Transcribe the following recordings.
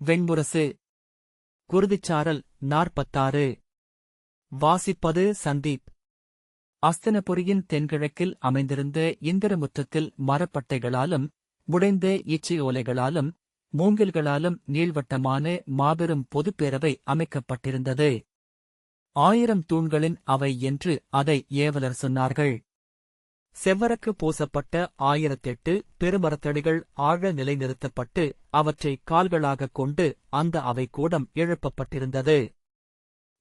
வெண்முரசு. குருதிச்சாரல் 46. வாசிப்பது சந்தீப். அஸ்தினபுரியின் தென்கிழக்கில் அமைந்திருந்த இந்திரமுற்றத்தில் மரப்பட்டைகளாலும் உடைந்த ஈச்சை ஓலைகளாலும் மூங்கில்களாலும் நீள்வட்டமான மாபெரும் பொதுப்பேரவை அமைக்கப்பட்டிருந்தது. 1000 தூண்களின் அவை என்று அதை ஏவலர் சொன்னார்கள். செவ்வரக்கு பூசப்பட்ட 1008 பெருமரத்தடிகள் ஆழ நிலைநிறுத்தப்பட்டு அவற்றை கால்களாகக் கொண்டு அந்த அவை கூடம் எழுப்பப்பட்டிருந்தது.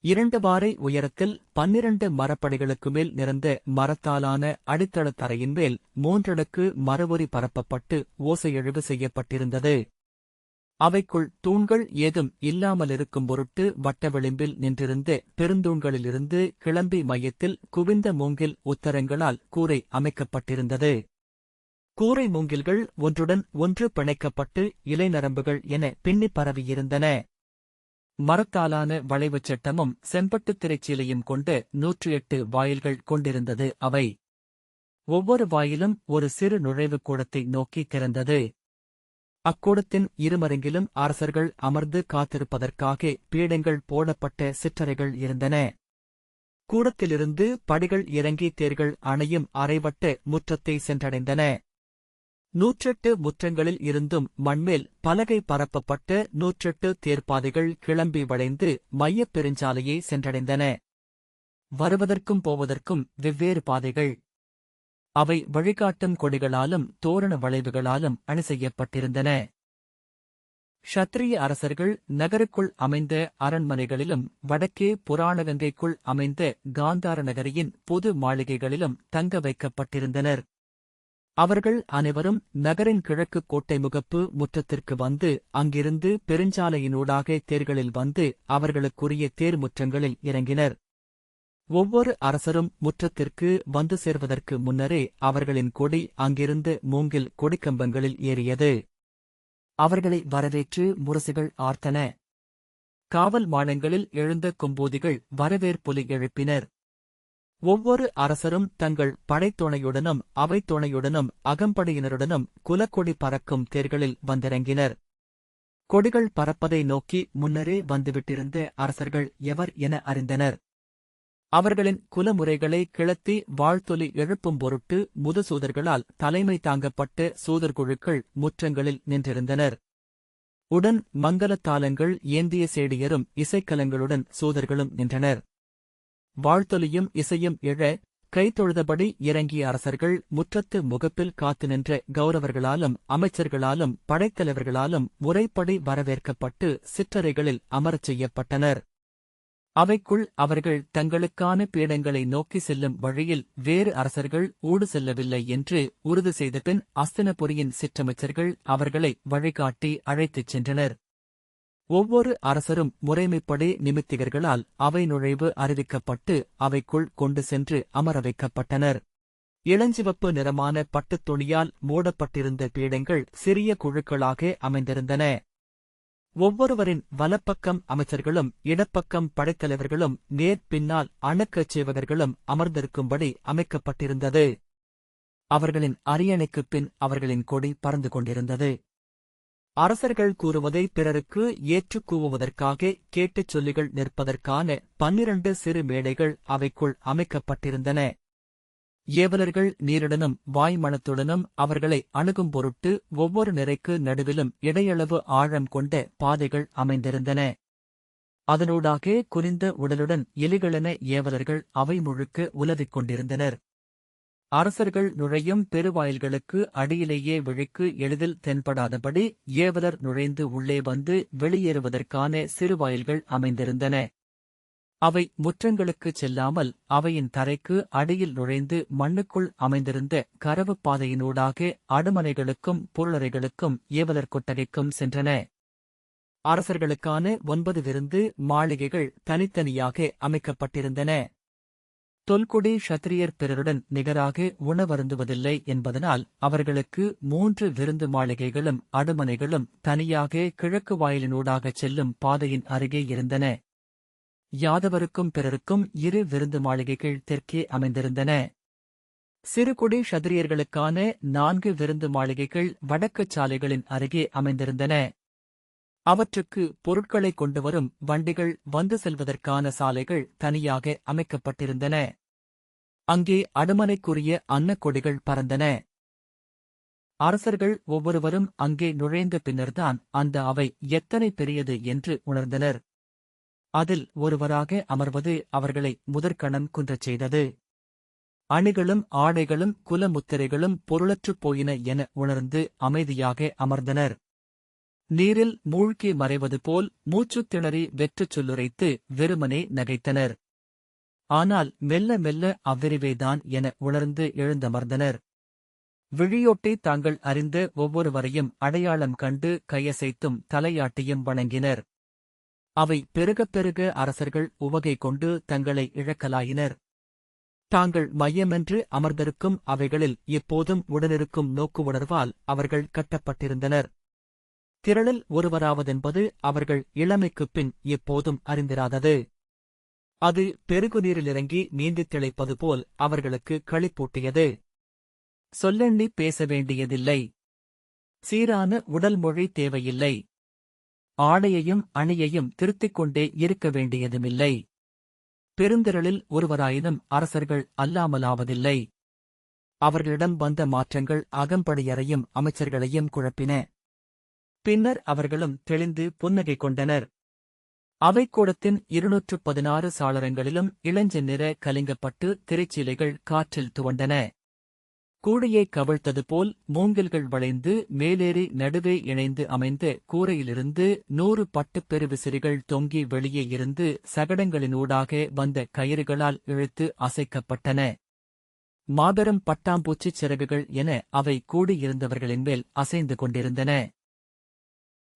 2 வாரை உயரத்தில் 12 மரப்படிகளுக்கு மேல் நிறந்த மரத்தாலான அடித்தளத் தரையின் மேல் 3 அடுக்கு மரவுரி பரப்பப்பட்டு ஓசையெழுவு செய்யப்பட்டிருந்தது. அவைக்குள் தூண்கள் ஏதும் இல்லாமலிருக்கும் பொருட்டு வட்ட விளிம்பில் நின்றிருந்த பெருந்தூண்களிலிருந்து கிளம்பி மையத்தில் குவிந்த மூங்கில் உத்தரங்களால் கூரை அமைக்கப்பட்டிருந்தது. கூரை மூங்கில்கள் ஒன்றுடன் ஒன்று பிணைக்கப்பட்டு இலைநரம்புகள் என பின்னிப் பரவியிருந்தன. மரத்தாலான வளைவுச் சட்டமும் செம்பட்டுத் திரைச்சீலையும் கொண்ட 108 வாயில்கள் கொண்டிருந்தது. அவை ஒவ்வொரு வாயிலும் ஒரு சிறு நுழைவுக் கூடத்தை நோக்கி திறந்தது. அக்கூடத்தின் இருமருங்கிலும் அரசர்கள் அமர்ந்து காத்திருப்பதற்காக பீடங்கள் போடப்பட்ட சிற்றறைகள் இருந்தன. கூடத்திலிருந்து படிகள் இறங்கி தேர்கள் அணையும் அரைவட்ட முற்றத்தை சென்றடைந்தன. 108 முற்றங்களில் இருந்தும் மண்மேல் பலகை பரப்பப்பட்ட 108 தேர்ப்பாதைகள் கிளம்பி வளைந்து மையப் பெருஞ்சாலையை சென்றடைந்தன. வருவதற்கும் போவதற்கும் வெவ்வேறு பாதைகள். அவை வழிகாட்டும் கொடிகளாலும் தோரண வளைவுகளாலும் அணி செய்யப்பட்டிருந்தன. க்ஷத்திரிய அரசர்கள் நகருக்குள் அமைந்த அரண்மனைகளிலும் வடக்கே புராணகங்கைக்குள் அமைந்த காந்தார நகரியின் பொது மாளிகைகளிலும் தங்க வைக்கப்பட்டிருந்தனர். அவர்கள் அனைவரும் நகரின் கிழக்கு கோட்டை முகப்பு முற்றத்திற்கு வந்து அங்கிருந்து பெருஞ்சாலையினூடாக தேர்களில் வந்து அவர்களுக்குரிய தேர் முற்றங்களில் இறங்கினர். ஒவ்வொரு அரசரும் முற்றத்திற்கு வந்து சேர்வதற்கு முன்னரே அவர்களின் கொடி அங்கிருந்து மூங்கில் கொடிக்கம்பங்களில் ஏறியது. அவர்களை வரவேற்று முரசுகள் ஆர்த்தன. காவல் மாடங்களில் எழுந்த கொம்பூதிகள் வரவேற்பொலி எழுப்பினர். ஒவ்வொரு அரசரும் தங்கள் படைத்துணையுடனும் அவைத்துணையுடனும் அகம்படையினருடனும் குலக்கொடி பறக்கும் தேர்களில் வந்திறங்கினர். கொடிகள் பறப்பதை நோக்கி முன்னரே வந்துவிட்டிருந்த அரசர்கள் எவர் என அறிந்தனர். அவர்களின் குலமுறைகளை கிளத்தி வாழ்த்தொலி எழுப்பும் பொருட்டு முதுசூதர்களால் தலைமை தாங்கப்பட்ட சூதர்குழுக்கள் முற்றங்களில் நின்றிருந்தனர். உடன் மங்கலத்தாளங்கள் ஏந்திய சேடியரும் இசைக்கலங்களுடன் சூதர்களும் நின்றனர். வாழ்த்தொலியும் இசையும் எழ கைதொழுதபடி இறங்கிய அரசர்கள் முற்றத்து முகப்பில் காத்து நின்ற கௌரவர்களாலும் அமைச்சர்களாலும் படைத்தலைவர்களாலும் முறைப்படி வரவேற்கப்பட்டு சிற்றறைகளில் அமரச் செய்யப்பட்டனர். அவைக்குள் அவர்கள் தங்களுக்கான பீடங்களை நோக்கி செல்லும் வழியில் வேறு அரசர்கள் ஊடு செல்லவில்லை என்று உறுதி செய்தபின் அஸ்தினபுரியின் சிற்றமைச்சர்கள் அவர்களை வழிகாட்டி அழைத்துச் சென்றனர். ஒவ்வொரு அரசரும் முறைமைப்படி நிமித்திகர்களால் அவை நுழைவு அறிவிக்கப்பட்டு அவைக்குள் கொண்டு சென்று அமர வைக்கப்பட்டனர். இளஞ்சிவப்பு நிறமான பட்டுத் துணியால் மூடப்பட்டிருந்த பீடங்கள் சிறிய குழுக்களாக அமைந்திருந்தன. ஒவ்வொருவரின் வலப்பக்கம் அமைச்சர்களும் இடப்பக்கம் படைத்தலைவர்களும் நேர் பின்னால் அணுக்கச்சேவகர்களும் அமர்ந்திருக்கும்படி அமைக்கப்பட்டிருந்தது. அவர்களின் அரியணைக்குப் பின் அவர்களின் கொடி பறந்து கொண்டிருந்தது. அரசர்கள் கூறுவதை பிறருக்கு ஏற்றுக் கூவுவதற்காக கேட்டுச் சொல்லிகள் நிற்பதற்கான 12 சிறு மேடைகள் அவைக்குள் அமைக்கப்பட்டிருந்தன. ஏவலர்கள் நீருடனும் வாய்மணத்துடனும் அவர்களை அணுகும் பொருட்டு ஒவ்வொரு நிறைக்கு நடுவிலும் இடையளவு ஆழம் கொண்ட பாதைகள் அமைந்திருந்தன. அதனூடாக குனிந்த உடலுடன் எலிகளென ஏவலர்கள் அவை முழுக்க உலவிக் கொண்டிருந்தனர். அரசர்கள் நுழையும் பெருவாயில்களுக்கு அடியிலேயே விழிக்கு எளிதில் தென்படாதபடி ஏவலர் நுழைந்து உள்ளே வந்து வெளியேறுவதற்கான சிறுவாயில்கள் அமைந்திருந்தன. அவை முற்றங்களுக்குச் செல்லாமல் அவையின் தரைக்கு அடியில் நுழைந்து மண்ணுக்குள் அமைந்திருந்த கரவுப் பாதையினூடாக அடுமனைகளுக்கும் பொருளறைகளுக்கும் ஏவலர் கொட்டகைக்கும் சென்றன. அரசர்களுக்கான 9 விருந்து மாளிகைகள் தனித்தனியாக அமைக்கப்பட்டிருந்தன. தொல்குடி க்ஷத்திரியர் பிறருடன் நிகராக உணவருந்துவதில்லை என்பதனால் அவர்களுக்கு 3 விருந்து மாளிகைகளும் அடுமனைகளும் தனியாக கிழக்கு வாயிலினூடாகச் செல்லும் பாதையின் அருகே இருந்தன. யாதவருக்கும் பிறருக்கும் 2 விருந்து மாளிகைகள் தெற்கே அமைந்திருந்தன. சிறுகுடி க்ஷத்திரியர்களுக்கான 4 விருந்து மாளிகைகள் வடக்குச் சாலைகளின் அருகே அமைந்திருந்தன. அவற்றுக்கு பொருட்களை கொண்டு வரும் வண்டிகள் வந்து செல்வதற்கான சாலைகள் தனியாக அமைக்கப்பட்டிருந்தன. அங்கே அடுமனைக்குரிய அன்னக்கொடிகள் பறந்தன. அரசர்கள் ஒவ்வொருவரும் அங்கே நுழைந்த பின்னர்தான் அந்த அவை எத்தனை பெரியது என்று உணர்ந்தனர். அதில் ஒருவராக அமர்வது அவர்களை முதற்கணம் குன்றச் செய்தது. அணிகளும் ஆடைகளும் குலமுத்திரைகளும் பொருளற்றுப் போயின என உணர்ந்து அமைதியாக அமர்ந்தனர். நீரில் மூழ்கி மறைவது போல் மூச்சுத் திணறி வெற்றுச் சொல்லுரைத்து வெறுமனே நகைத்தனர். ஆனால் மெல்ல மெல்ல அவ்விரிவேதான் என உணர்ந்து எழுந்தமர்ந்தனர். விழியோட்டை தாங்கள் அறிந்த ஒவ்வொருவரையும் அடையாளம் கண்டு கையசைத்தும் தலையாட்டியும் வணங்கினர். அவை பெருகப் பெருக அரசர்கள் உவகை கொண்டு தங்களை இழக்கலாயினர். தாங்கள் மையமென்று அமர்ந்திருக்கும் அவைகளில் எப்போதும் உடனிருக்கும் நோக்கு உணர்வால் அவர்கள் கட்டப்பட்டிருந்தனர். திரளில் ஒருவராவதென்பது அவர்கள் இளமைக்குப் பின் எப்போதும் அறிந்திராதது. அது பெருகுநீரிலிறங்கி நீந்தித் திளைப்பது போல் அவர்களுக்கு களிப்பூட்டியது. சொல்லெண்ணி பேச வேண்டியதில்லை. சீரான உடல் மொழி தேவையில்லை. ஆடையையும் அணியையும் திருத்திக் கொண்டே இருக்க வேண்டியதுமில்லை. பெருந்திரளில் ஒருவராயினும் அரசர்கள் அல்லாமலாவதில்லை. அவர்களிடம் வந்த மாற்றங்கள் அகம்படியரையும் அமைச்சர்களையும் குழப்பின. பின்னர் அவர்களும் தெளிந்து புன்னகை கொண்டனர். அவைக்கூடத்தின் 216 சாளரங்களிலும் இளஞ்செந்நிற கலிங்கப்பட்டு திரைச்சீலைகள் காற்றில் துவண்டன. கூடையை கவிழ்த்தது போல் மூங்கில்கள் வளைந்து மேலேறி நடுவே இணைந்து அமைந்த கூரையிலிருந்து 100 பட்டுப் பெருவிசிறிகள் தொங்கி வெளியே இருந்து சகடங்களினூடாக வந்த கயிறுகளால் இழுத்து அசைக்கப்பட்டன. மாபெரும் பட்டாம்பூச்சிச் சிறகுகள் என அவை கூடியிருந்தவர்களின் மேல் அசைந்து கொண்டிருந்தன.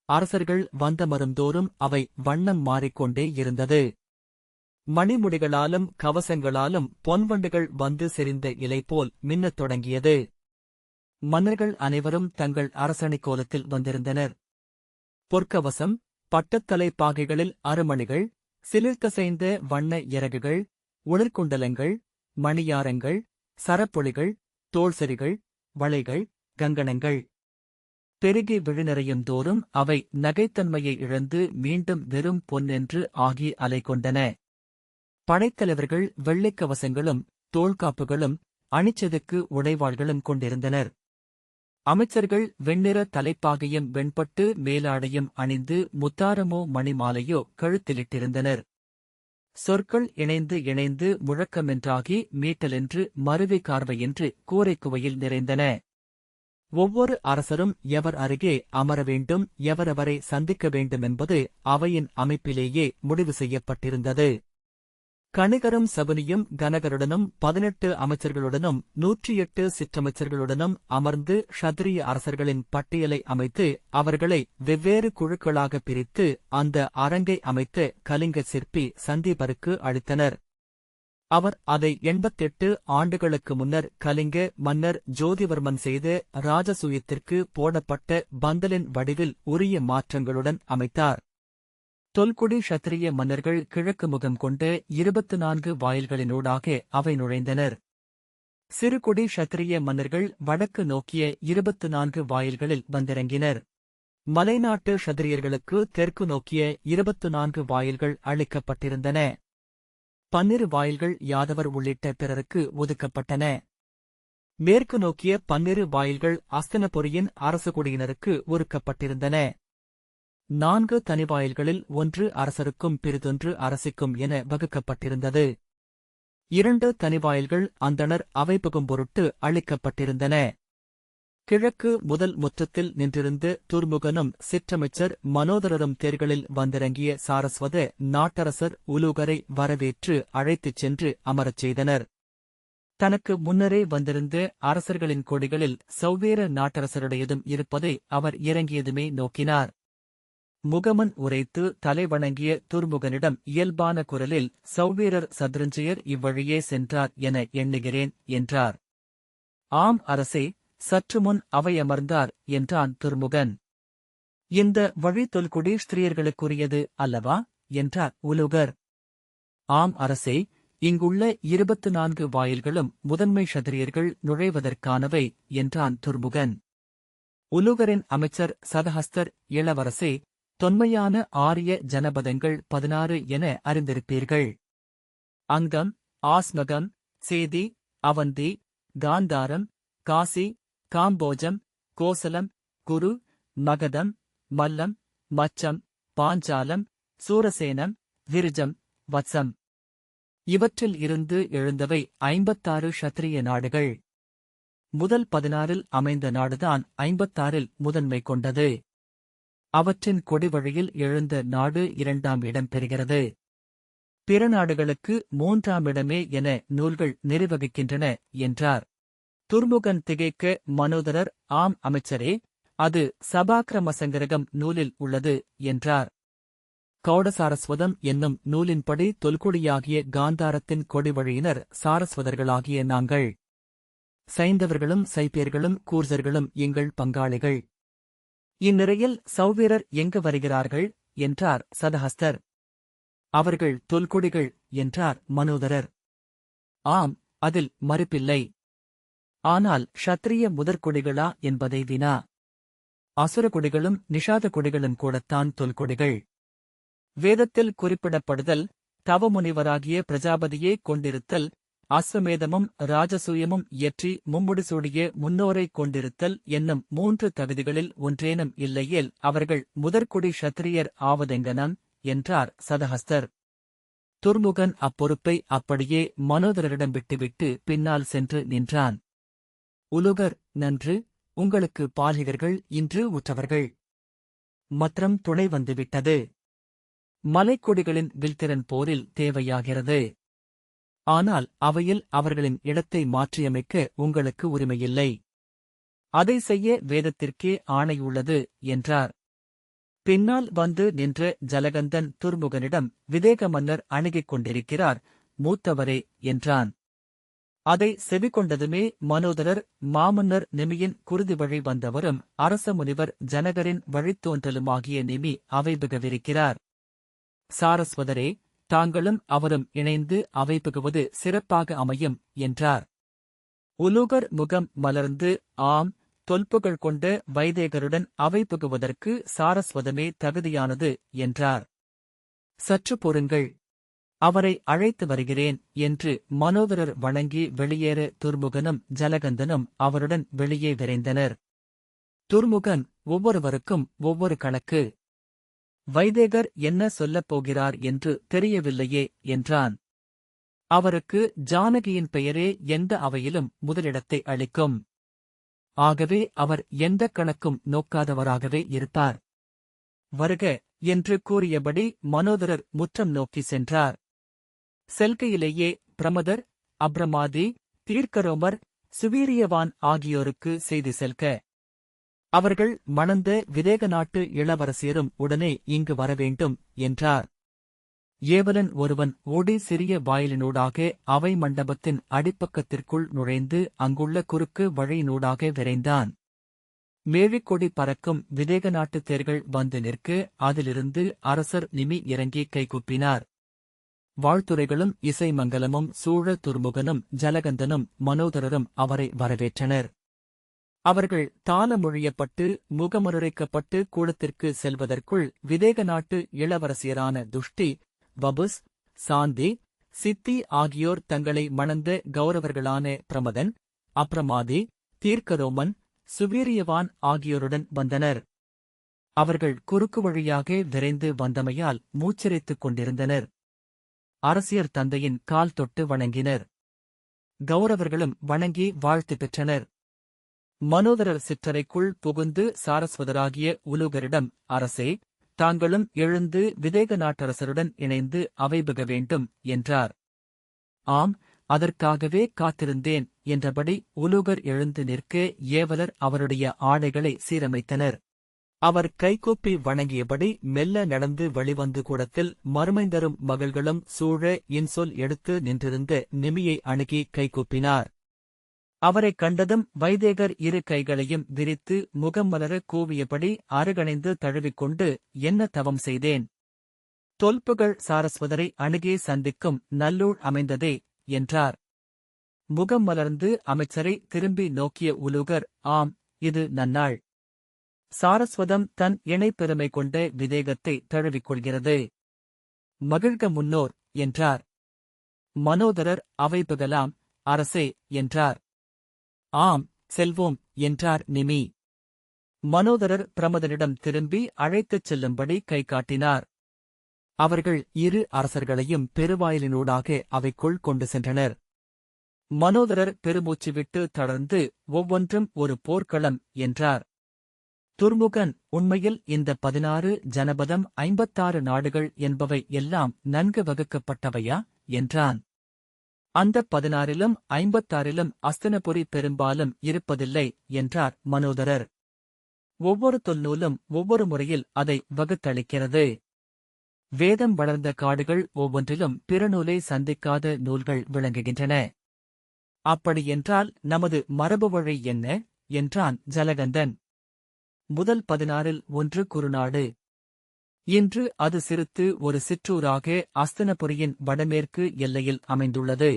அரசர்கள் வந்தமருந்தோறும் அவை வண்ணம் மாறிக்கொண்டே இருந்தது. மணிமுடிகளாலும் கவசங்களாலும் பொன்வண்டுகள் வந்து செறிந்த இலை போல் மின்னத் தொடங்கியது. மன்னர்கள் அனைவரும் தங்கள் அரசணிக் கோலத்தில் வந்திருந்தனர். பொற்கவசம், பட்டத்தலைப்பாகைகளில் அருமணிகள், சிலிர்க்கசைந்த வண்ண இறகுகள், உளிர்குண்டலங்கள், மணியாரங்கள், சரப்பொலிகள், தோள்சரிகள், வளைகள், கங்கணங்கள் பெருகி விழிநிறையும் தோறும் அவை நகைத்தன்மையை இழந்து மீண்டும் வெறும் பொன்னென்று ஆகி அலைகொண்டன. படைத்தலைவர்கள் வெள்ளைக்கவசங்களும் தோள்காப்புகளும் அணிச்செதுக்கு உடைவாள்களும் கொண்டிருந்தனர். அமைச்சர்கள் வெண்ணிற தலைப்பாகையும் வெண்பட்டு மேலாடையும் அணிந்து முத்தாரமோ மணிமாலையோ கழுத்திலிட்டிருந்தனர். சொற்கள் இணைந்து இணைந்து முழக்கமென்றாகி மீட்டலென்று மருவி கார்வையின்றி கூரைக்குவையில் நிறைந்தன. ஒவ்வொரு அரசரும் எவர் அருகே அமர வேண்டும், எவரவரை சந்திக்க வேண்டுமென்பது அவையின் அமைப்பிலேயே முடிவு செய்யப்பட்டிருந்தது. கணிகரும் சகுனியும் கனகருடனும் 18 அமைச்சர்களுடனும் 108 சிற்றமைச்சர்களுடனும் அமர்ந்து க்ஷத்திரிய அரசர்களின் பட்டியலை அமைத்து அவர்களை வெவ்வேறு குழுக்களாக பிரித்து அந்த அரங்கை அமைத்த கலிங்க சிற்பி சந்தீபருக்கு அளித்தனர். அவர் அதை 88 ஆண்டுகளுக்கு முன்னர் கலிங்க மன்னர் ஜோதிவர்மன் செய்த ராஜசூயத்திற்கு போடப்பட்ட பந்தலின் வடிவில் உரிய மாற்றங்களுடன் அமைத்தார். தொல்குடி க்ஷத்திரிய மன்னர்கள் கிழக்கு முகம் கொண்ட 24 வாயில்களினூடாக அவை நுழைந்தனர். சிறுகுடி க்ஷத்திரிய மன்னர்கள் வடக்கு நோக்கிய 24 வாயில்களில் வந்திறங்கினர். மலைநாட்டு க்ஷத்திரியர்களுக்கு தெற்கு நோக்கிய 24 வாயில்கள் அளிக்கப்பட்டிருந்தன. 12 வாயில்கள் யாதவர் உள்ளிட்ட பிறருக்கு ஒதுக்கப்பட்டன. மேற்கு நோக்கிய 12 வாயில்கள் அஸ்தினபுரியின் அரசுகுடியினருக்கு ஒதுக்கப்பட்டிருந்தன. 4 தனிவாயில்களில் 1 அரசருக்கும் பிறிதொன்று அரசிக்கும் என வகுக்கப்பட்டிருந்தது. 2 தனிவாயில்கள் அந்தணர் அவை புகும் பொருட்டு அளிக்கப்பட்டிருந்தன. கிழக்கு முதல் முற்றத்தில் நின்றிருந்து துர்முகனும் சிற்றமைச்சர் மனோதரரும் தேர்களில் வந்திறங்கிய சாரஸ்வத நாட்டரசர் உலூகரை வரவேற்று அழைத்துச் சென்று அமரச் செய்தனர். தனக்கு முன்னரே வந்திருந்த அரசர்களின் கொடிகளில் சௌவேர நாட்டரசருடையதும் இருப்பதை அவர் இறங்கியதுமே நோக்கினார். முகமன் உரைத்து தலை வணங்கிய துர்முகனிடம் இயல்பான குரலில் சௌவீரர் சத்ருஞ்சயர் இவ்வழியே சென்றார் என எண்ணுகிறேன் என்றார். ஆம் அரசே, சற்றுமுன் அவையமர்ந்தார் என்றான் துர்முகன். இந்த வழி தொல்குடி ஸ்திரீயர்களுக்குரியது அல்லவா என்றார் உலூகர். ஆம் அரசே, இங்குள்ள 24 வாயில்களும் முதன்மை க்ஷத்திரியர்கள் நுழைவதற்கானவை என்றான் துர்முகன். உலூகரின் அமைச்சர் சதஹஸ்தர், இளவரசே, தொன்மையான ஆரிய ஜனபதங்கள் 16 என அறிந்திருப்பீர்கள். அங்கம், ஆஸ்மகம், சேதி, அவந்தி, காந்தாரம், காசி, காம்போஜம், கோசலம், குரு, மகதம், மல்லம், மச்சம், பாஞ்சாலம், சூரசேனம், விருஜம், வத்சம். இவற்றில் இருந்து எழுந்தவை 56 க்ஷத்திரிய நாடுகள். முதல் 16இல் அமைந்த நாடுதான் 56இல் முதன்மை கொண்டது. அவற்றின் கொடிவழியில் எழுந்த நாடு 2ஆம் இடம் பெறுகிறது. பிற நாடுகளுக்கு 3ஆம் இடமே என நூல்கள் நிர்வகிக்கின்றன என்றார். துர்முகன் திகைக்க மனோதரர், ஆம் அமைச்சரே, அது சபாக்கிரமசங்கிரகம் நூலில் உள்ளது என்றார். கௌடசாரஸ்வதம் என்னும் நூலின்படி தொல்குடியாகிய காந்தாரத்தின் கொடிவழியினர் சாரஸ்வதர்களாகிய நாங்கள். சைந்தவர்களும் சைப்பியர்களும் கூர்சர்களும் எங்கள் பங்காளிகள். இந்நிலையில் சௌவீரர் எங்கு வருகிறார்கள் என்றார் சதஹஸ்தர். அவர்கள் தொல்குடிகள் என்றார் மனோதரர். ஆம், அதில் மறுப்பில்லை. ஆனால் க்ஷத்திரிய முதற்குடிகளா என்பதை வினா. அசுரகுடிகளும் நிஷாத குடிகளும் கூடத்தான் தொல்குடிகள். வேதத்தில் குறிப்பிடப்படுதல், தவமுனிவராகிய பிரஜாபதியே கொண்டிருத்தல், அஸ்வமேதமும் ராஜசூயமும் இயற்றி மும்முடிசூடிய முன்னோரைக் கொண்டிருத்தல் என்னும் 3 தகுதிகளில் ஒன்றேனும் இல்லையேல் அவர்கள் முதற்குடி க்ஷத்திரியர் ஆவதெங்கனம் என்றார் சதஹஸ்தர். துர்முகன் அப்பொறுப்பை அப்படியே மனோதரரிடம் விட்டுவிட்டு பின்னால் சென்று நின்றான். உலுகர், நன்று, உங்களுக்கு பாலிகர்கள் இன்று உற்றவர்கள். மற்றம் துணை வந்துவிட்டது. மலைக்கொடிகளின் வில்திறன் போரில் தேவையாகிறது. ஆனால் அவையில் அவர்களின் இடத்தை மாற்றியமைக்க உங்களுக்கு உரிமையில்லை. அதை செய்ய வேதத்திற்கே ஆணையுள்ளது என்றார். பின்னால் வந்து நின்ற ஜலகந்தன் துர்முகனிடம், விதேக மன்னர் அணுகிக் கொண்டிருக்கிறார், மூத்தவரே என்றான். அதை செவிகொண்டதுமே மனோதரர், மாமன்னர் நிமியின் குருதி வழி வந்தவரும் அரச முனிவர் ஜனகரின் வழித்தோன்றலுமாகிய நிமி அவைபுகவிருக்கிறார். சாரஸ்வதரே, தாங்களும் அவரும் இணைந்து அவை புகுவது சிறப்பாக அமையும் என்றார். உலூகர் முகம் மலர்ந்து, ஆம், தொல்புகழ் கொண்ட வைதேகருடன் அவை புகுவதற்கு சாரஸ்வதமே தகுதியானது என்றார். சற்று பொறுங்கள், அவரை அழைத்து வருகிறேன் என்று மனோதரர் வணங்கி வெளியேற துர்முகனும் ஜலகந்தனும் அவருடன் வெளியே விரைந்தனர். துர்முகன், ஒவ்வொருவருக்கும் ஒவ்வொரு கணக்கு. வைதேகர் என்ன சொல்லப் போகிறார் என்று தெரியவில்லையே என்றான். அவருக்கு ஜானகியின் பெயரே எந்த அவையிலும் முதலிடத்தை அளிக்கும். ஆகவே அவர் எந்தக் கணக்கும் நோக்காதவராகவே இருப்பார். வருக என்று கூறியபடி மனோதரர் முற்றம் நோக்கி சென்றார். செல்கையிலேயே பிரமதர், அப்ரமாதி, தீர்க்கரோமர், சுவீரியவான் ஆகியோருக்கு செய்தி செல்க. அவர்கள் மணந்த விதேக நாட்டு இளவரசியரும் உடனே இங்கு வரவேண்டும் என்றார். ஏவலன் ஒருவன் ஓடி சிறிய வாயிலினூடாக அவை மண்டபத்தின் அடிப்பக்கத்திற்குள் நுழைந்து அங்குள்ள குறுக்கு வழியினூடாக விரைந்தான். மேழிக்கொடி பறக்கும் விதேக நாட்டுத் தேர்கள் வந்து நிற்க அதிலிருந்து அரசர் நிமி இறங்கி கைகூப்பினார். வாழ்த்துரைகளும் இசை மங்கலமும் சூழ துர்முகனும் ஜலகந்தனும் மனோதரரும் அவரை வரவேற்றனர். அவர்கள் தாளமொழியப்பட்டு முகமருரைக்கப்பட்டு கூடத்திற்கு செல்வதற்குள் விதேக நாட்டு இளவரசியரான துஷ்டி, வபுஸ், சாந்தி, சித்தி ஆகியோர் தங்களை மணந்த கௌரவர்களான பிரமதன், அப்ரமாதி, தீர்க்கரோமன், சுவீரியவான் ஆகியோருடன் வந்தனர். அவர்கள் குறுக்கு வழியாக விரைந்து வந்தமையால் மூச்சிரைத்துக் கொண்டிருந்தனர். அரசியர் தந்தையின் கால் தொட்டு வணங்கினர். கௌரவர்களும் வணங்கி வாழ்த்து பெற்றனர். மனோதரர் சிற்றறைக்குள் புகுந்து சாரஸ்வதராகிய உலூகரிடம், அரசே, தாங்களும் எழுந்து விதேக நாட்டரசருடன் இணைந்து அவைபுக வேண்டும் என்றார். ஆம், அதற்காகவே காத்திருந்தேன் என்றபடி உலூகர் எழுந்து நிற்க ஏவலர் அவருடைய ஆடைகளை சீரமைத்தனர். அவர் கைகூப்பி வணங்கியபடி மெல்ல நடந்து வெளிவந்து கூடத்தில் மறுமைந்தரும் மகள்களும் சூழ இன்சொல் எடுத்து நின்றிருந்த நிமியை அணுகி கைகூப்பினார். அவரைக் கண்டதும் வைதேகர் இரு கைகளையும் விரித்து முகம் மலர கூவியபடி அருகணைந்து தழுவிக்கொண்டு, என்ன தவம் செய்தேன்? தொல்புகழ் சாரஸ்வதரை அணுகே சந்திக்கும் நல்லூழ் அமைந்ததே என்றார். முகம் மலர்ந்து அமைச்சரை திரும்பி நோக்கிய உலூகர், ஆம், இது நன்னாள். சாரஸ்வதம் தன் இணை பெருமை கொண்ட விதேகத்தை தழுவிக்கொள்கிறது. மகிழ்க முன்னோர் என்றார். மனோதரர் அவை புகலாம் அரசே என்றார். ஆம் செல்வோம் என்றார் நிமி. மனோதரர் பிரமதனிடம் திரும்பி அழைத்துச் செல்லும்படி கை காட்டினார். அவர்கள் இரு அரசர்களையும் பெருவாயிலினூடாக அவைக்குள் கொண்டு சென்றனர். மனோதரர் பெருமூச்சு விட்டு தளர்ந்து ஒவ்வொன்றும் ஒரு போர்க்களம் என்றார். துர்முகன் உண்மையில் இந்த 16 ஜனபதம் 56 நாடுகள் என்பவை எல்லாம் நன்கு வகுக்கப்பட்டவையா என்றான். அந்த 16லும் 56லும் அஸ்தினபுரி பெரும்பாலும் இருப்பதில்லை என்றார் மனோதரர். ஒவ்வொரு தொல்நூலும் ஒவ்வொரு முறையில் அதை வகுத்தளிக்கிறது. வேதம் வளர்ந்த காடுகள் ஒவ்வொன்றிலும் பிற நூலை சந்திக்காத நூல்கள் விளங்குகின்றன. அப்படியென்றால் நமது மரபு வழி என்ன என்றான் ஜலகந்தன். முதல் 16ல் ஒன்று குருநாடு. இன்று அது சிறுத்து ஒரு சிற்றூராக அஸ்தினபுரியின் வடமேற்கு எல்லையில் அமைந்துள்ளது.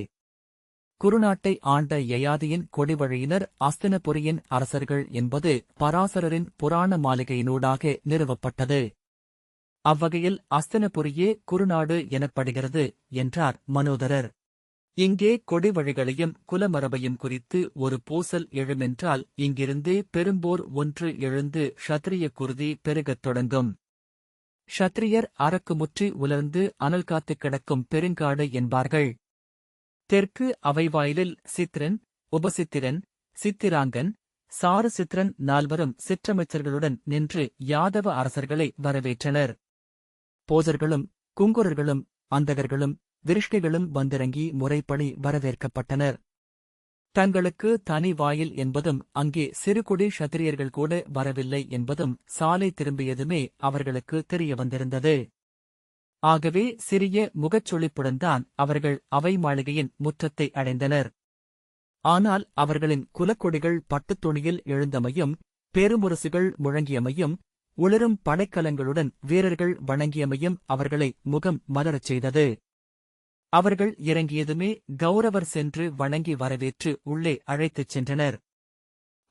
குருநாட்டை ஆண்ட யயாதியின் கொடிவழியினர் அஸ்தினபுரியின் அரசர்கள் என்பது பராசரரின் புராண மாளிகையினூடாக நிறுவப்பட்டது. அவ்வகையில் அஸ்தினபுரியே குருநாடு எனப்படுகிறது என்றார் மனோதரர். இங்கே கொடிவழிகளையும் குலமரபையும் குறித்து ஒரு பூசல் எழுமென்றால் இங்கிருந்தே பெரும்போர் ஒன்று எழுந்து க்ஷத்திரிய குருதி பெருகத் தொடங்கும். க்ஷத்திரியர் அரக்குமுற்றி உலர்ந்து அனல் காத்துக் கிடக்கும் பெருங்காடு என்பார்கள். தெற்கு அவைவாயிலில் சித்திரன், உபசித்திரன், சித்திராங்கன், சாரு சித்திரன் 4வரும் சிற்றமைச்சர்களுடன் நின்று யாதவ அரசர்களை வரவேற்றனர். போஜர்களும் குங்குரர்களும் அந்தகர்களும் விருஷ்டிகளும் வந்திறங்கி முறைப்படி வரவேற்கப்பட்டனர். தங்களுக்கு தனி வாயில் என்பதும் அங்கே சிறுகுடி க்ஷத்திரியர்கள் கூட வரவில்லை என்பதும் சாலை திரும்பியதுமே அவர்களுக்கு தெரிய வந்திருந்தது. ஆகவே சிறிய முகச்சொலிப்புடன்தான் அவர்கள் அவை மாளிகையின் முற்றத்தை அடைந்தனர். ஆனால் அவர்களின் குலக்கொடிகள் பட்டுத் துணியில் எழுந்தமையும் பேருமுரசுகள் முழங்கியமையும் உளிரும் படைக்கலங்களுடன் வீரர்கள் வணங்கியமையும் அவர்களை முகம் மலரச் செய்தது. அவர்கள் இறங்கியதுமே கௌரவர் சென்று வணங்கி வரவேற்று உள்ளே அழைத்துச் சென்றனர்.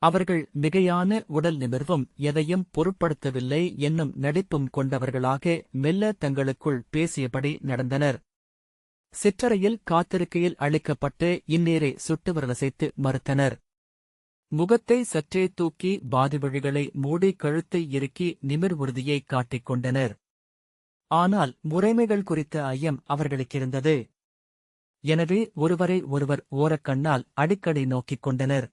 அவர்கள் மிகையான உடல் நிமிர்வும் எதையும் பொருட்படுத்தவில்லை என்னும் நடிப்பும் கொண்டவர்களாக மெல்ல தங்களுக்குள் பேசியபடி நடந்தனர். சிற்றறையில் காத்திருக்கையில் அளிக்கப்பட்டு இந்நீரை சுட்டு விரலசைத்து மறுத்தனர். முகத்தை சற்றே தூக்கி பாதிவழிகளை மூடி கழுத்தை இறுக்கி நிமிர் உறுதியைக் காட்டிக் கொண்டனர். ஆனால் முறைமைகள் குறித்த ஐயம் அவர்களுக்கிருந்தது. எனவே ஒருவரை ஒருவர் ஓரக்கண்ணால் அடிக்கடி நோக்கிக் கொண்டனர்.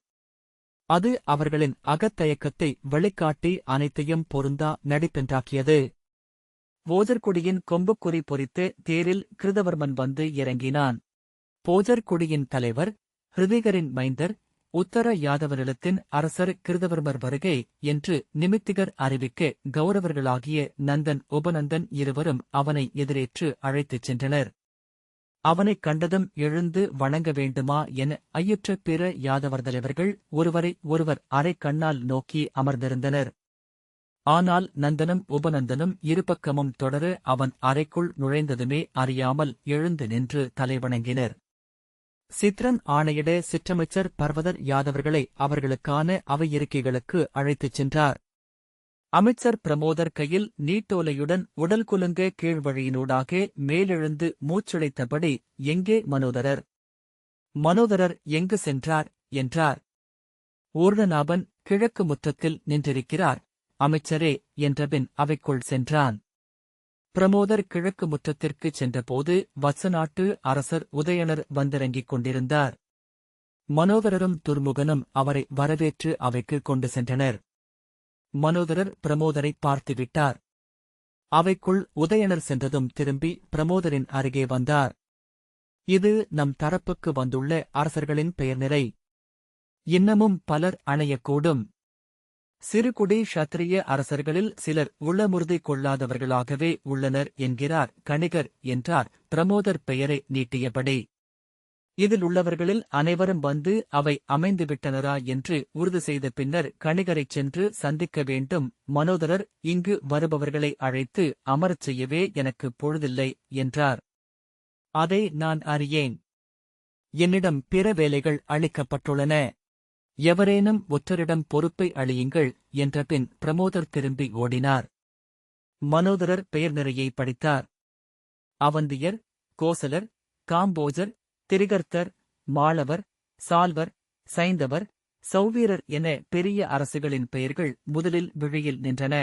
அது அவர்களின் அகத்தயக்கத்தை வெளிக்காட்டி அனைத்தையும் பொருந்தா நடிப்பென்றாக்கியது. போஜர்குடியின் கொம்புக்குறி பொறித்து தேரில் கிருதவர்மன் வந்து இறங்கினான். போஜர்குடியின் தலைவர் ஹிருதிகரின் மைந்தர் உத்தர யாதவ நிலத்தின் அரசர் கிருதவர்மர் வருகை என்று நிமித்திகர் அறிவிக்க கௌரவர்களாகிய நந்தன் உபநந்தன் இருவரும் அவனை எதிரேற்று அழைத்துச் சென்றனர். அவனைக் கண்டதும் எழுந்து வணங்க வேண்டுமா என ஐயுற்ற பிற யாதவர் தலைவர்கள் ஒருவரை ஒருவர் அரை கண்ணால் நோக்கி அமர்ந்திருந்தனர். ஆனால் நந்தனும் உபநந்தனும் இருபக்கமும் தொடர அவன் அறைக்குள் நுழைந்ததுமே அறியாமல் எழுந்து நின்று தலைவணங்கினர். சித்ரன் ஆணையிட சிற்றமைச்சர் பர்வதர் யாதவர்களை அவர்களுக்கான அவை இருக்கைகளுக்கு அழைத்துச் சென்றார். அமைச்சர் பிரமோதர் கையில் நீட்டோலையுடன் உடல் குலுங்க கீழ்வழியினூடாக மேலெழுந்து மூச்சிழைத்தபடி எங்கே மனோதரர்? மனோதரர் எங்கு சென்றார் என்றார். ஊர்ணநாபன் கிழக்கு முற்றத்தில் நின்றிருக்கிறார் அமைச்சரே என்றபின் அவைக்குள் சென்றான். பிரமோதர் கிழக்கு முற்றத்திற்குச் சென்றபோது வத்சநாட்டு அரசர் உதயணர் வந்திறங்கிக் கொண்டிருந்தார். மனோதரரும் துர்முகனும் அவரை வரவேற்று அவைக்கு கொண்டு சென்றனர். மனோதரர் பிரமோதரை பார்த்துவிட்டார். அவைக்குள் உதயணர் சென்றதும் திரும்பி பிரமோதரின் அருகே வந்தார். இது நம் தரப்புக்கு வந்துள்ள அரசர்களின் பெயர் நிறை. இன்னமும் பலர் அணையக்கூடும். சிறுகுடி க்ஷத்திரிய அரசர்களில் சிலர் உளமுறுதி கொள்ளாதவர்களாகவே உள்ளனர் என்கிறார் கணிகர் என்றார் பிரமோதர் பெயரை நீட்டியபடி. இதில் உள்ளவர்களில் அனைவரும் வந்து அவை அமைந்துவிட்டனரா என்று உறுதி செய்த பின்னர் கணிகரைச் சென்று சந்திக்க வேண்டும். மனோதரர் இங்கு வருபவர்களை அழைத்து அமரச் செய்யவே எனக்கு பொழுதில்லை என்றார். அதை நான் அறியேன். என்னிடம் பிற வேலைகள் அளிக்கப்பட்டுள்ளன. எவரேனும் ஒற்றரிடம் பொறுப்பை அளியுங்கள் என்றபின் பிரமோதர் திரும்பி ஓடினார். மனோதரர் பெயர் நிறையை படித்தார். அவந்தியர், கோசலர், காம்போஜர், திரிகர்த்தர், மாளவர், சால்வர், சைந்தவர், சௌவீரர் என பெரிய அரசுகளின் பெயர்கள் முதலில் விழியில் நின்றன.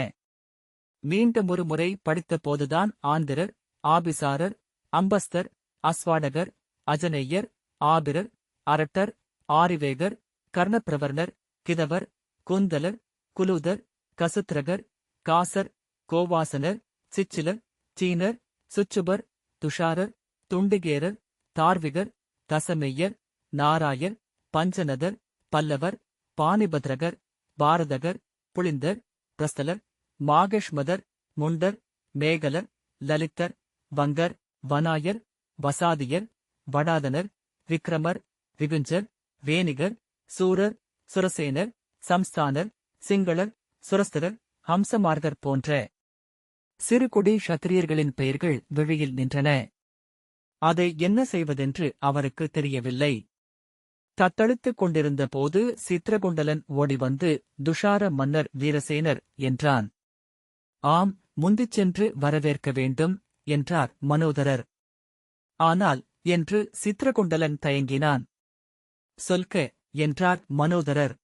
மீண்டுமொரு முறை படித்தபோதுதான் ஆந்திரர், ஆபிசாரர், அம்பஸ்தர், அஸ்வாடகர், அஜனேயர், ஆபிரர், அரட்டர், ஆரிவேகர், கர்ணப்பிரவர்ணர், கிதவர், குந்தலர், குலூதர், கசுத்ரகர், காசர், கோவாசனர், சிச்சிலர், சீனர், சுச்சுபர், துஷாரர், துண்டிகேரர், தார்விகர், தசமெய்யர், நாராயர், பஞ்சநதர், பல்லவர், பாணிபத்ரகர், பாரதகர், புளிந்தர், பிரஸ்தலர், மாகேஷ்மதர், முண்டர், மேகலர், லலித்தர், வங்கர், வனாயர், வசாதியர், வடாதனர், விக்ரமர், விகுஞ்சர், வேணிகர், சூரர், சுரசேனர், சம்ஸ்தானர், சிங்களர், சுரஸ்தரர், ஹம்சமார்கர் போன்ற சிறுகுடி க்ஷத்திரியர்களின் பெயர்கள் விழியில் நின்றன. அதை என்ன செய்வதென்று அவருக்கு தெரியவில்லை. தத்தளித்துக் கொண்டிருந்த போது சித்ரகுண்டலன் ஓடிவந்து துஷார மன்னர் வீரசேனர் என்றான். ஆம், முந்திச் சென்று வரவேற்க வேண்டும் என்றார் மனோதரர். ஆனால் என்று சித்ரகுண்டலன் தயங்கினான். சொல்க என்றார் மனோதரர்.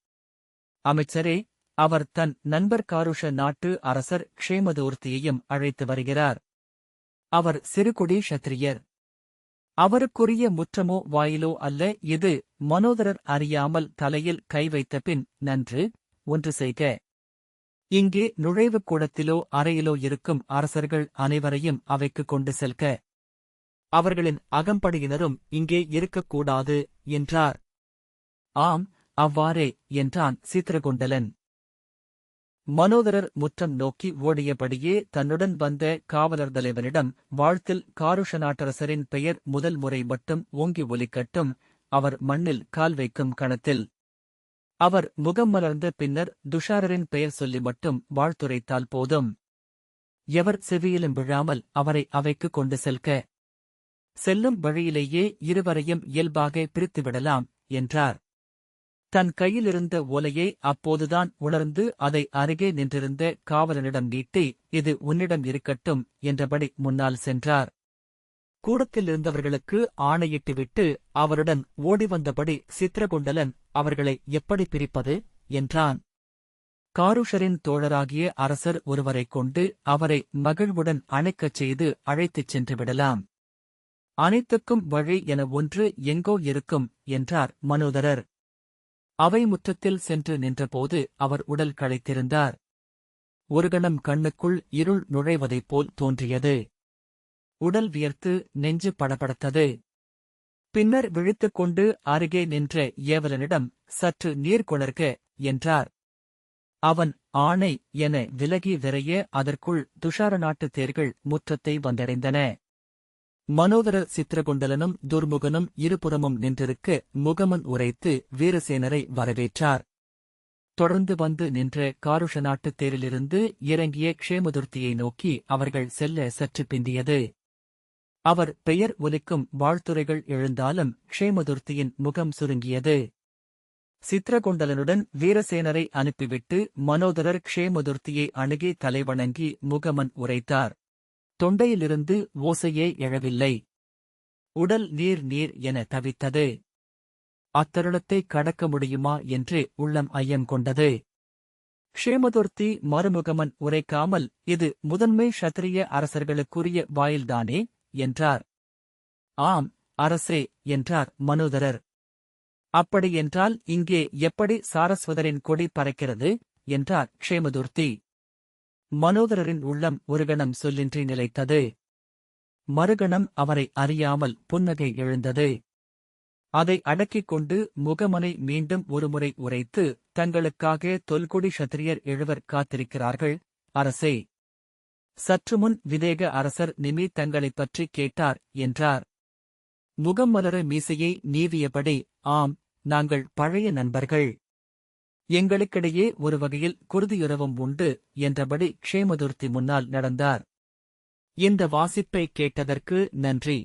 அமைச்சரே, அவர் தன் நண்பர் காருஷ நாட்டு அரசர் க்ஷேமதூர்த்தியையும் அழைத்து வருகிறார். அவர் சிறுகுடி க்ஷத்திரியர். அவருக்குரிய முற்றமோ வாயிலோ அல்ல இது. மனோதரர் அறியாமல் தலையில் கை வைத்த பின், நன்று, ஒன்று செய்க. இங்கே நுழைவுக் கூடத்திலோ அறையிலோ இருக்கும் அரசர்கள் அனைவரையும் அவைக்கு கொண்டு செல்க. அவர்களின் அகம்படியினரும் இங்கே இருக்கக்கூடாது என்றார். ஆம், அவ்வாறே என்றான் சித்ரகுண்டலன். மனோதரர் முற்றம் நோக்கி ஓடியபடியே தன்னுடன் வந்த காவலர் தலைவனிடம், வாழ்த்தில் காருஷ நாட்டரசரின் பெயர் முதல் முறை மட்டும் ஓங்கி ஒலிக்கட்டும், அவர் மண்ணில் கால் வைக்கும் கணத்தில். அவர் முகம் மலர்ந்த பின்னர் துஷாரரின் பெயர் சொல்லி மட்டும் வாழ்த்துரைத்தால் போதும். எவர் செவியிலும் விழாமல் அவரை அவைக்கு கொண்டு செல்க. செல்லும் வழியிலேயே இருவரையும் இயல்பாக பிரித்துவிடலாம் என்றார். தன் கையிலிருந்த ஓலையை அப்போதுதான் உணர்ந்து அதை அருகே நின்றிருந்த காவலனிடம் நீட்டி, இது உன்னிடம் இருக்கட்டும் என்றபடி முன்னால் சென்றார். கூடத்திலிருந்தவர்களுக்கு ஆணையிட்டுவிட்டு அவருடன் ஓடிவந்தபடி சித்ரகுண்டலன், அவர்களை எப்படி பிரிப்பது என்றான். காருஷரின் தோழராகிய அரசர் ஒருவரைக் கொண்டு அவரை மகிழ்வுடன் அணைக்கச் செய்து அழைத்துச் சென்று விடலாம். அனைத்துக்கும் வழி என ஒன்று எங்கோ இருக்கும் என்றார் மனோதரர். அவை முற்றத்தில் சென்று நின்றபோது அவர் உடல் களைத்திருந்தார். ஒரு கணம் கண்ணுக்குள் இருள் நுழைவதைப் போல் தோன்றியது. உடல் வியர்த்து நெஞ்சு படபடத்தது. பின்னர் விழித்துக் கொண்டு அருகே நின்ற ஏவலனிடம், சற்று நீர் கொணர்க என்றார். அவன் ஆணை என விலகி விரைய அதற்குள் துஷார நாட்டுத் தேர்கள் முற்றத்தை வந்தடைந்தன. மனோதரர் சித்ரகுண்டலனும் துர்முகனும் இருபுறமும் நின்றிருக்க முகமன் உரைத்து வீரசேனரை வரவேற்றார். தொடர்ந்து வந்து நின்ற காருஷ நாட்டுத் தேரிலிருந்து இறங்கிய க்ஷேமதுர்த்தியை நோக்கி அவர்கள் செல்ல சற்று பிந்தியது. அவர் பெயர் ஒலிக்கும் வாழ்த்துரைகள் எழுந்தாலும் க்ஷேமதுர்த்தியின் முகம் சுருங்கியது. சித்ரகுண்டலனுடன் வீரசேனரை அனுப்பிவிட்டு மனோதரர் க்ஷேமதுர்த்தியை அணுகி தலைவணங்கி முகமன் உரைத்தார். தொண்டையிலிருந்து ஓசையே எழவில்லை. உடல் நீர் நீர் என தவித்தது. அத்தருணத்தை கடக்க முடியுமா என்று உள்ளம் ஐயம் கொண்டது. க்ஷேமதுர்த்தி மறுமுகமன் உரைக்காமல், இது முதன்மை க்ஷத்திரிய அரசர்களுக்குரிய வாயில்தானே என்றார். ஆம் அரசே என்றார் மனோதரர். அப்படியென்றால் இங்கே எப்படி சாரஸ்வதரின் கொடி பறக்கிறது என்றார் க்ஷேமதுர்த்தி. மனோதரரின் உள்ளம் ஒரு கணம் சொல்லின்றி நிலைத்தது. மறுகணம் அவரை அறியாமல் புன்னகை எழுந்தது. அதை அடக்கிக் கொண்டு முகமனை மீண்டும் ஒருமுறை உரைத்து, தங்களுக்காக தொல்குடி க்ஷத்திரியர் எழுவர் காத்திருக்கிறார்கள் அரசே. சற்றுமுன் விதேக அரசர் நிமி தங்களைப் பற்றி கேட்டார் என்றார். முகம் மலர மீசையை நீவியபடி, ஆம், நாங்கள் பழைய நண்பர்கள். எங்களுக்கிடையே ஒரு வகையில் குருதியுறவும் உண்டு என்றபடி க்ஷேமதுர்த்தி முன்னால் நடந்தார். இந்த வாசிப்பை கேட்டதற்கு நன்றி.